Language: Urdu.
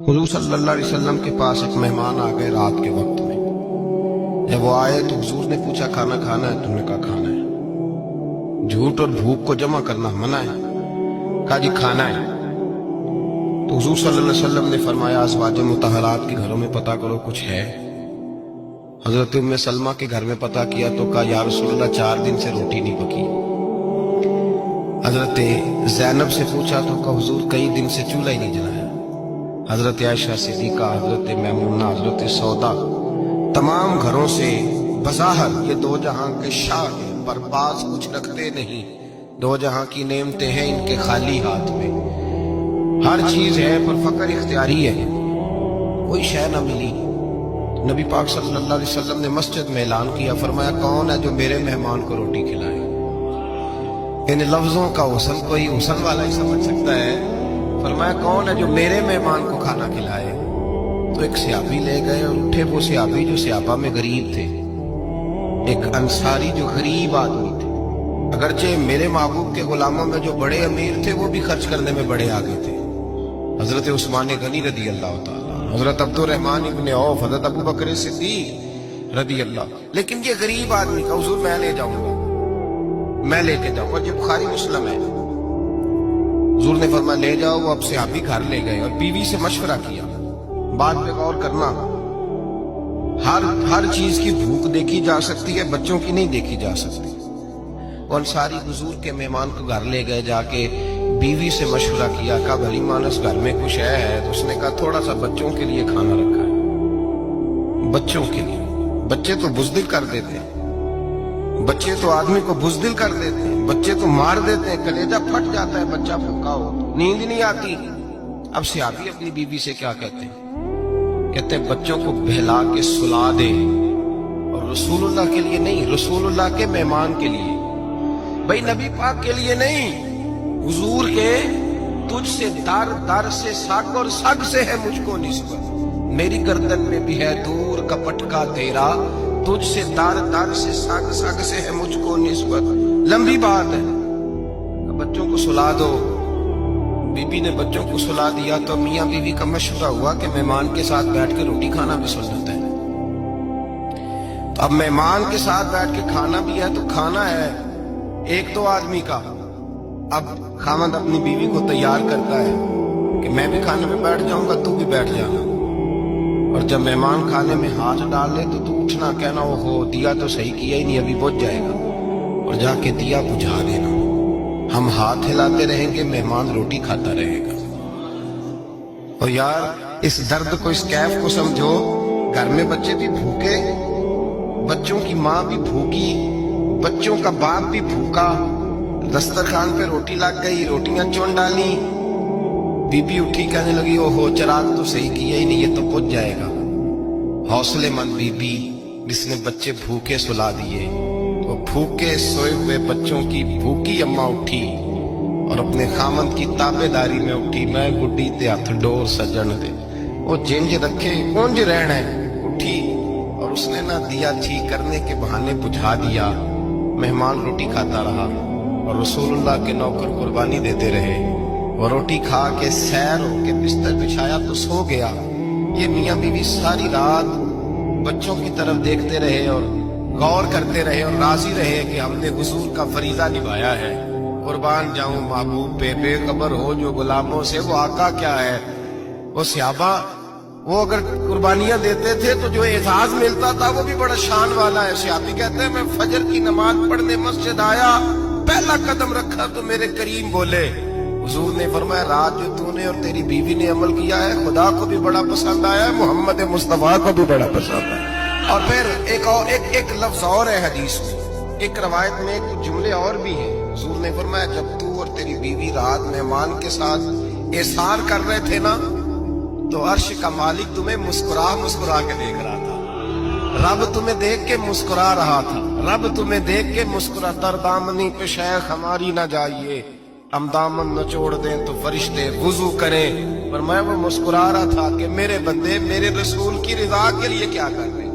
حضور صلی اللہ علیہ وسلم کے پاس ایک مہمان آ گئے رات کے وقت میں۔ جب وہ آئے تو حضور نے پوچھا کھانا کھانا ہے؟ تم نے کہا کھانا ہے۔ جھوٹ اور بھوک کو جمع کرنا منع ہے؟ کہا جی کھانا ہے۔ تو حضور صلی اللہ علیہ وسلم نے فرمایا ازواج مطہرات کے گھروں میں پتہ کرو کچھ ہے۔ حضرت ام سلمہ کے گھر میں پتہ کیا تو کہا یا رسول اللہ 4 دن سے روٹی نہیں پکی۔ حضرت زینب سے پوچھا تو کہا حضور کئی دن سے چولہا ہی نہیں جلایا۔ حضرت عائشہ صدیقہ، حضرت میمونہ، حضرت سودا، تمام گھروں سے بظاہر یہ دو جہاں کے شاہ ہیں، پر باز کچھ رکھتے نہیں۔ دو جہاں کی نعمتیں ہیں ان کے خالی ہاتھ میں، ہر چیز ہے پر فقر اختیاری ہے، کوئی شے نہ ملی۔ نبی پاک صلی اللہ علیہ وسلم نے مسجد میں اعلان کیا، فرمایا کون ہے جو میرے مہمان کو روٹی کھلائے؟ ان لفظوں کا حسن کوئی حسن والا ہی سمجھ سکتا ہے۔ فرمایا کون ہے جو میرے مہمان کو کھانا کھلائے؟ تو ایک صحابی لے گئے اور اٹھے، وہ صحابی جو صحابہ میں غریب تھے، ایک انصاری جو غریب آدمی تھے، اگرچہ میرے محبوب کے غلاموں میں جو بڑے امیر تھے وہ بھی خرچ کرنے میں بڑے آگے تھے، حضرت عثمان غنی رضی اللہ تعالیٰ، حضرت عبد الرحمن ابن عوف، حضرت ابو بکر صدیق رضی اللہ۔ لیکن یہ غریب آدمی کا حضور میں لے جاؤں گا، میں لے کے جاؤں گا، یہ بخاری مسلم ہے۔ حضور نے فرمایا لے جاؤ۔ وہ اب صحابی گھر لے گئے اور بیوی سے مشورہ کیا، بات پہ غور کرنا، ہر چیز کی بھوک دیکھی جا سکتی ہے، بچوں کی نہیں دیکھی جا سکتی۔ وہ انصاری حضور کے مہمان کو گھر لے گئے، جا کے بیوی سے مشورہ کیا، کہا بھلی مانس گھر میں کچھ ہے؟ تو اس نے کہا تھوڑا سا بچوں کے لیے کھانا رکھا ہے۔ بچوں کے لیے؟ بچے تو بزدل کر دیتے ہیں، بچے تو آدمی کو بزدل کر دیتے ہیں، بچے تو مار دیتے ہیں، کلیجہ پھٹ جاتا ہے بچہ بھوکا ہو، نیند نہیں آتی۔ اب صحابی اپنی بیوی سے کیا کہتے ہیں؟ کہتے ہیں بچوں کو بہلا کے سلا دے، اور رسول اللہ کے لیے نہیں، رسول اللہ کے مہمان کے لیے، بھائی نبی پاک کے لیے نہیں، حضور کے تجھ سے در در سے سگ اور سگ سے ہے مجھ کو نسبت، میری گردن میں بھی ہے دور کا پٹکا تیرا، تجھ سے در در سے سگ سگ سے ہے مجھ کو نسبت۔ لمبی بات ہے، بچوں کو سلا دو۔ بی بی نے بچوں کو سلا دیا تو میاں بیوی کا مشورہ ہوا کہ مہمان کے ساتھ بیٹھ کے روٹی کھانا بھی سنت ہے۔ تو اب مہمان کے ساتھ بیٹھ کے کھانا بھی ہے تو کھانا ہے ایک دو آدمی کا۔ اب خاوند اپنی بیوی کو تیار کرتا ہے کہ میں بھی کھانے میں بیٹھ جاؤں گا، تو بھی بیٹھ جانا، اور جب مہمان کھانے میں ہاتھ ڈال لے تو اٹھنا، کہنا وہ ہو دیا تو صحیح کیا ہی نہیں، ابھی بجھ جائے گا، اور جا کے دیا بجھا دینا۔ ہم ہاتھ ہلاتے رہیں گے، مہمان روٹی کھاتا رہے گا۔ اور یار اس درد کو، اس کیف کو سمجھو، گھر میں بچے بھی بھوکے، بچوں کی ماں بھی بھوکی، بچوں کا باپ بھی بھوکا، دسترخوان پہ روٹی لگ گئی، روٹیاں چون ڈالی، بی بی اٹھی کہنے لگی او ہو چراغ تو صحیح کیا ہی نہیں، یہ تو بجھ جائے گا۔ حوصلے مند بی بی جس نے بچے بھوکے سلا دیے، وہ بھوکے سوئے ہوئے بچوں کی بھوکی اماں اٹھی اور اپنے خامند کی تابے داری میں اٹھی، میں گڈی تے ہاتھ ڈور سجن دے، وہ جنج رکھے کونج رہنا ہے، اٹھی اور اس نے نہ دیا ٹھیک کرنے کے بہانے بجھا دیا۔ مہمان روٹی کھاتا رہا اور رسول اللہ کے نوکر قربانی دیتے رہے، اور روٹی کھا کے سیر ہو کے بستر بچھایا تو سو گیا۔ یہ میاں بیوی ساری رات بچوں کی طرف دیکھتے رہے اور غور کرتے رہے اور راضی رہے کہ ہم نے حضور کا فریضہ نبھایا ہے۔ قربان جاؤں محبوب پہ، بے خبر ہو جو غلاموں سے، وہ آقا کیا ہے۔ وہ صحابہ وہ اگر قربانیاں دیتے تھے تو جو اعزاز ملتا تھا وہ بھی بڑا شان والا ہے۔ صحابی کہتے ہیں میں فجر کی نماز پڑھنے مسجد آیا، پہلا قدم رکھا تو میرے کریم بولے، حضور نے فرمایا رات جو تو نے اور تیری بیوی نے عمل کیا ہے خدا کو بھی بڑا پسند آیا ہے، محمد مصطفیٰ کو بھی بڑا پسند ہے۔ اور پھر ایک لفظ اور ہے حدیث میں، ایک روایت میں کچھ جملے اور بھی ہیں۔ حضور نے فرمایا جب تو اور تیری بیوی رات مہمان کے ساتھ احسان کر رہے تھے نا، تو عرش کا مالک تمہیں مسکرا کے دیکھ رہا تھا، رب تمہیں دیکھ کے مسکرا رہا تھا، رب تمہیں دیکھ کے مسکرا۔ تر دامنی پہ شیخ ہماری نہ جائیے، ہم دامن نہ چھوڑ دیں تو فرشتے وضو کریں، پر میں وہ مسکرا رہا تھا کہ میرے بندے میرے رسول کی رضا کے لیے کیا کر رہے ہیں۔